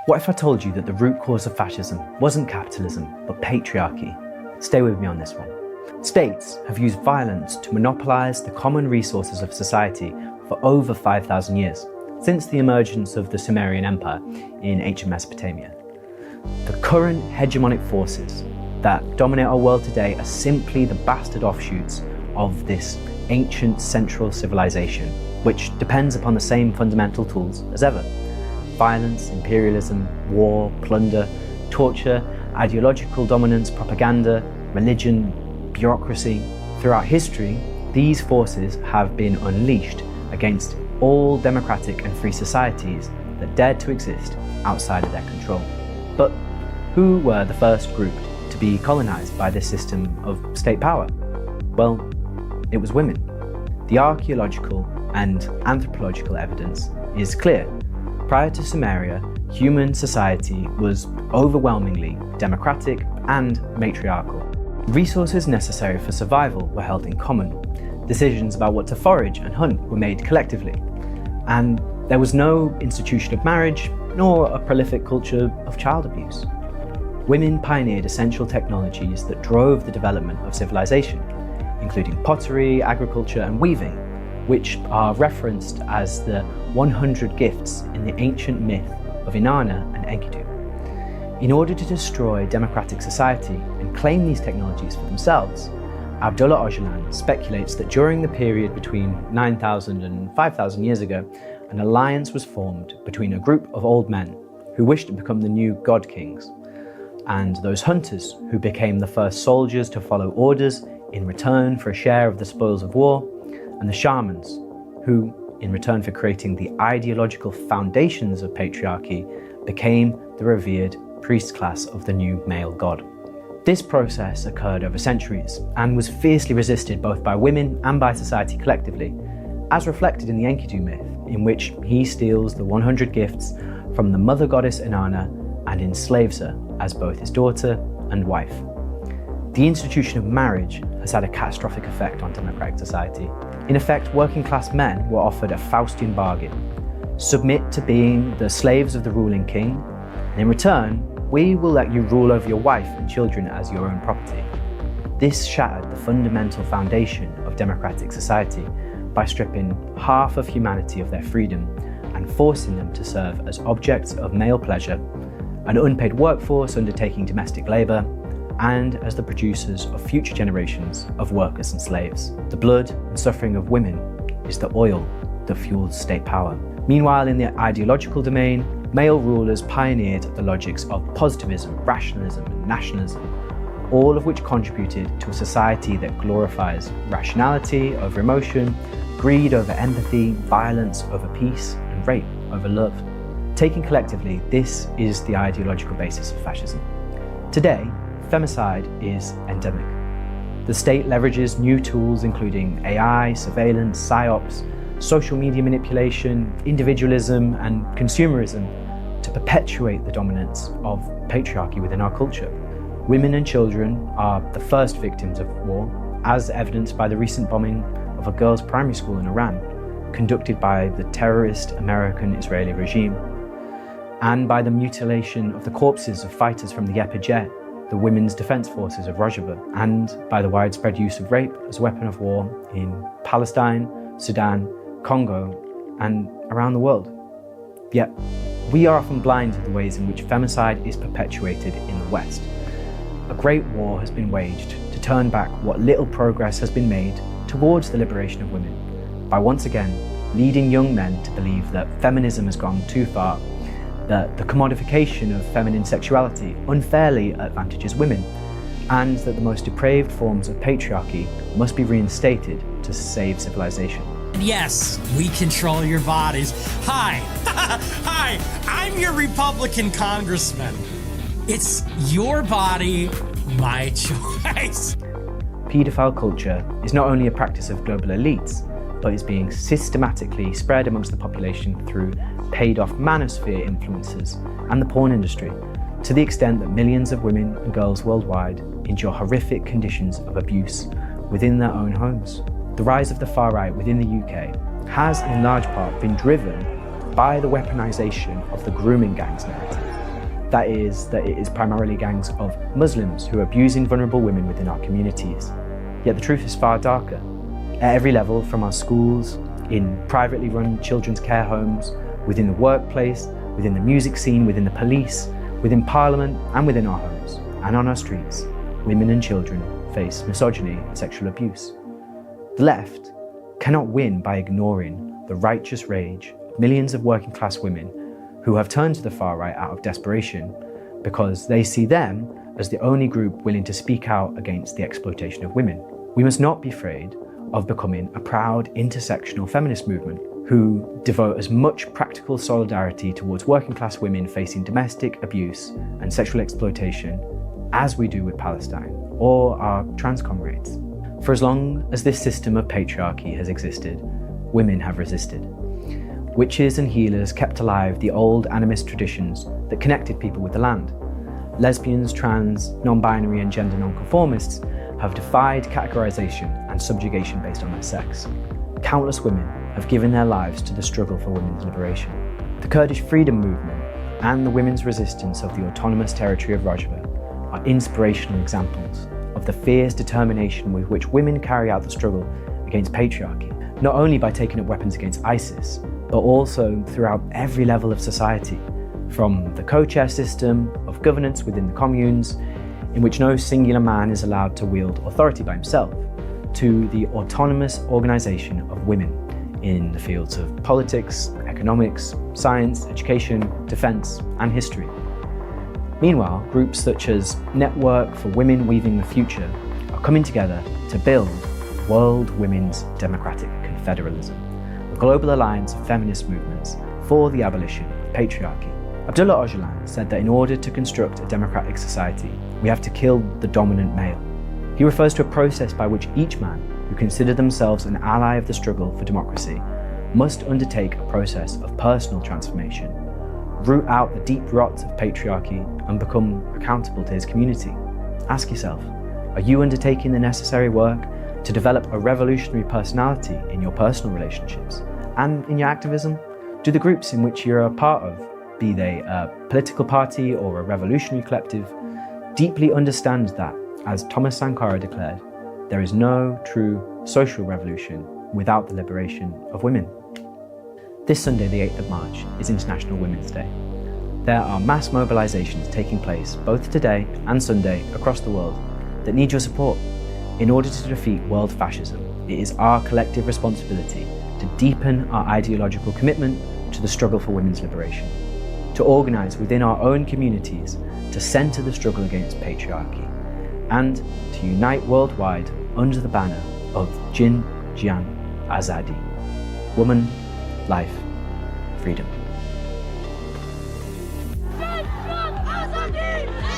What if I told you that the root cause of fascism wasn't capitalism, but patriarchy? Stay with me on this one. States have used violence to monopolize the common resources of society for over 5,000 years, since the emergence of the Sumerian Empire in ancient Mesopotamia. The current hegemonic forces that dominate our world today are simply the bastard offshoots of this ancient central civilization, which depends upon the same fundamental tools as ever: violence, imperialism, war, plunder, torture, ideological dominance, propaganda, religion, bureaucracy. Throughout history, these forces have been unleashed against all democratic and free societies that dared to exist outside of their control. But who were the first group to be colonized by this system of state power? Well, it was women. The archaeological and anthropological evidence is clear. Prior to Sumeria, human society was overwhelmingly democratic and matriarchal. Resources necessary for survival were held in common. Decisions about what to forage and hunt were made collectively. And there was no institution of marriage, nor a prolific culture of child abuse. Women pioneered essential technologies that drove the development of civilization, including pottery, agriculture, and weaving, which are referenced as the 100 gifts in the ancient myth of Inanna and Enkidu. In order to destroy democratic society and claim these technologies for themselves, Abdullah Öcalan speculates that during the period between 9,000 and 5,000 years ago, an alliance was formed between a group of old men who wished to become the new god kings, and those hunters who became the first soldiers to follow orders in return for a share of the spoils of war, and the shamans who, in return for creating the ideological foundations of patriarchy, became the revered priest class of the new male god. This process occurred over centuries and was fiercely resisted both by women and by society collectively, as reflected in the Enkidu myth, in which he steals the 100 gifts from the mother goddess Inanna and enslaves her as both his daughter and wife. The institution of marriage has had a catastrophic effect on democratic society. In effect, working class men were offered a Faustian bargain: submit to being the slaves of the ruling king, and in return, we will let you rule over your wife and children as your own property. This shattered the fundamental foundation of democratic society by stripping half of humanity of their freedom and forcing them to serve as objects of male pleasure, an unpaid workforce undertaking domestic labour, and as the producers of future generations of workers and slaves. The blood and suffering of women is the oil that fuels state power. Meanwhile, in the ideological domain, male rulers pioneered the logics of positivism, rationalism, and nationalism, all of which contributed to a society that glorifies rationality over emotion, greed over empathy, violence over peace, and rape over love. Taken collectively, this is the ideological basis of fascism. Today, femicide is endemic. The state leverages new tools including AI, surveillance, psyops, social media manipulation, individualism, and consumerism to perpetuate the dominance of patriarchy within our culture. Women and children are the first victims of war, as evidenced by the recent bombing of a girls' primary school in Iran, conducted by the terrorist American-Israeli regime, and by the mutilation of the corpses of fighters from the Jet, the Women's Defense Forces of Rojava, and by the widespread use of rape as a weapon of war in Palestine, Sudan, Congo, and around the world. Yet, we are often blind to the ways in which femicide is perpetuated in the West. A great war has been waged to turn back what little progress has been made towards the liberation of women, by once again leading young men to believe that feminism has gone too far, that the commodification of feminine sexuality unfairly advantages women, and that the most depraved forms of patriarchy must be reinstated to save civilization. Yes, we control your bodies. Hi, hi, I'm your Republican congressman. It's your body, my choice. Paedophile culture is not only a practice of global elites, but is being systematically spread amongst the population through paid-off manosphere influencers and the porn industry, to the extent that millions of women and girls worldwide endure horrific conditions of abuse within their own homes. The rise of the far right within the UK has in large part been driven by the weaponization of the grooming gangs narrative. That is, that it is primarily gangs of Muslims who are abusing vulnerable women within our communities. Yet the truth is far darker. At every level, from our schools, in privately run children's care homes, within the workplace, within the music scene, within the police, within Parliament, and within our homes, and on our streets, women and children face misogyny and sexual abuse. The left cannot win by ignoring the righteous rage of millions of working class women who have turned to the far right out of desperation because they see them as the only group willing to speak out against the exploitation of women. We must not be afraid of becoming a proud intersectional feminist movement who devote as much practical solidarity towards working class women facing domestic abuse and sexual exploitation as we do with Palestine or our trans comrades. For as long as this system of patriarchy has existed, women have resisted. Witches and healers kept alive the old animist traditions that connected people with the land. Lesbians, trans, non-binary and gender non-conformists have defied categorization and subjugation based on their sex. Countless women have given their lives to the struggle for women's liberation. The Kurdish freedom movement and the women's resistance of the autonomous territory of Rojava are inspirational examples of the fierce determination with which women carry out the struggle against patriarchy, not only by taking up weapons against ISIS, but also throughout every level of society, from the co-chair system of governance within the communes, in which no singular man is allowed to wield authority by himself, to the autonomous organisation of women in the fields of politics, economics, science, education, defence and history. Meanwhile, groups such as Network for Women Weaving the Future are coming together to build World Women's Democratic Confederalism, a global alliance of feminist movements for the abolition of patriarchy. Abdullah Öcalan said that in order to construct a democratic society, we have to kill the dominant male. He refers to a process by which each man who considered themselves an ally of the struggle for democracy must undertake a process of personal transformation, root out the deep rots of patriarchy and become accountable to his community. Ask yourself, are you undertaking the necessary work to develop a revolutionary personality in your personal relationships and in your activism? Do the groups in which you're a part of, be they a political party or a revolutionary collective, deeply understand that, as Thomas Sankara declared, there is no true social revolution without the liberation of women? This Sunday, the 8th of March, is International Women's Day. There are mass mobilisations taking place both today and Sunday across the world that need your support. In order to defeat world fascism, it is our collective responsibility to deepen our ideological commitment to the struggle for women's liberation, to organise within our own communities to centre the struggle against patriarchy, and to unite worldwide under the banner of Jiyan, Azadi, woman, life, freedom. Azadi!